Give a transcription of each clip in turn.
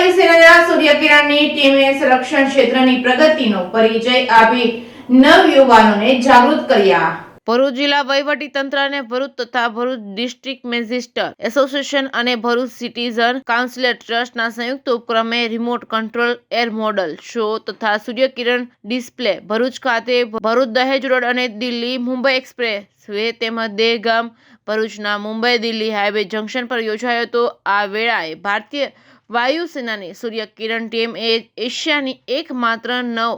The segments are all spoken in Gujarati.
વાયુસેનાના સૂર્યકિરણની ટીમે સંરક્ષણ ક્ષેત્રની પ્રગતિનો પરિચય આપી નવયુવાનોને જાગૃત કર્યા। ભરૂચ જિલ્લા વહીવટી તંત્ર અને ભરૂચ તથા ભરૂચ ડિસ્ટ્રિક્ટ મેજિસ્ટર એસોસિએશન અને ભરૂચ સિટીઝન કાઉન્સિલ ટ્રસ્ટના સંયુક્ત ઉપક્રમે remote control air model show તથા સૂર્યકિરણ ડિસ્પ્લે ભરૂચ ખાતે ભરૂચ દહેજ રોડ અને દિલ્હી મુંબઈ એક્સપ્રેસ વે તેમજ દહેગામ ભરૂચના મુંબઈ દિલ્હી હાઈવે જંકશન પર યોજાયો હતો। આ વેળાએ ભારતીય વાયુસેનાની સૂર્યકિરણ ટીમ એ એશિયાની એકમાત્ર નવ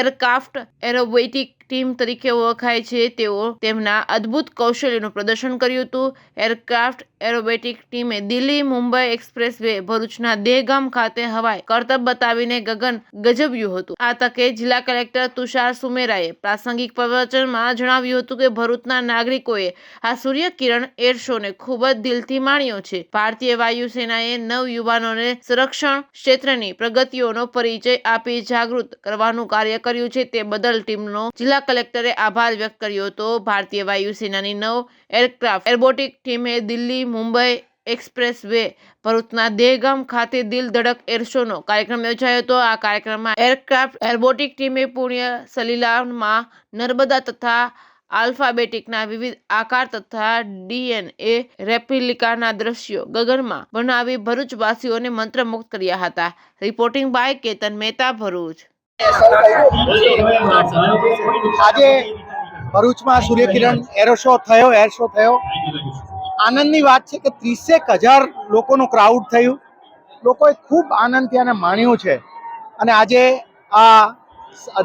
એરક્રાફ્ટ એરોબેટિક ટીમ તરીકે ઓળખાય છે। તેઓ તેમના અદ્ભુત કૌશલ્યનું પ્રદર્શન કર્યું હતું। એરક્રાફ્ટ એરોબેટિક ટીમે દિલ્હી મુંબઈ એક્સપ્રેસ વે ભરૂચના દહેગામ ખાતે હવાઈ કરતબ બતાવીને ગગન ગજવ્યું હતું। આ તકે જિલ્લા કલેક્ટર તુષાર સુમેરાએ પ્રાસંગિક પ્રવચનમાં જણાવ્યું હતું કે ભરૂચના નાગરિકોએ આ સૂર્યકિરણ એર શોને ખૂબ જ દિલથી માણ્યો છે। ભારતીય વાયુસેનાએ નવયુવાનોને સંરક્ષણ ક્ષેત્રની પ્રગતિઓનો પરિચય આપી જાગૃત કરવાનું કાર્ય કર્યું છે। તે બદલ ટીમનો જિલ્લા કલેક્ટરે આભાર વ્યક્ત કર્યો હતો। ભારતીય વાયુસેનાની નવ એરક્રાફ્ટ એરોબોટિક ટીમે દિલ્હી મુંબઈ એક્સપ્રેસ વે ભરૂચના દહેગામ ખાતે દિલ ધડક એર શોનો કાર્યક્રમ યોજાયો હતો। આ કાર્યક્રમમાં એરક્રાફ્ટ એરોબોટિક ટીમે પુણ્ય સલીલામાં નર્મદા તથા આલ્ફાબેટિકના વિવિધ આકાર તથા ડીએનએ રેપ્લિકાના દ્રશ્યો ગગનમાં બનાવી ભરૂચવાસીઓને મંત્રમુગ્ધ કર્યા હતા। Reporting by Ketan Mehta, Bharuch. આજે ભરૂચમાં સૂર્યકિરણ એર શો થયો। આનંદની વાત છે કે 30,000 લોકોનું ક્રાઉડ થયું। લોકોએ ખૂબ આનંદથી આને માણ્યું છે અને આજે આ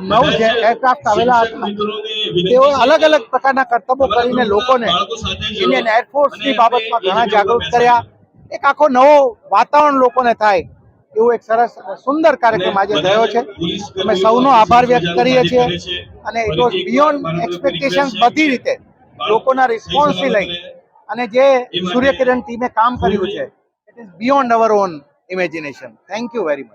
9 જે એરક્રાફ્ટ આવેલા હતા તેઓ અલગ અલગ પ્રકારના કરતબો કરીને લોકોને ઇન્ડિયન એરફોર્સની બાબતમાં ઘણા જાગૃત કર્યા। એક આખો નવો વાતાવરણ લોકોને થાય એવું એક સરસ સુંદર કાર્યક્રમ આજે થયો છે। અમે સૌનો આભાર વ્યક્ત કરીએ છીએ અને ઇટ વોઝ બિયોન્ડ એક્સપેક્ટેશન્સ બધી રીતે લોકોના રિસ્પોન્સથી લઈ અને જે સૂર્યકિરણ ટીમે કામ કર્યું છે it is beyond hour on imagination. Thank you very much.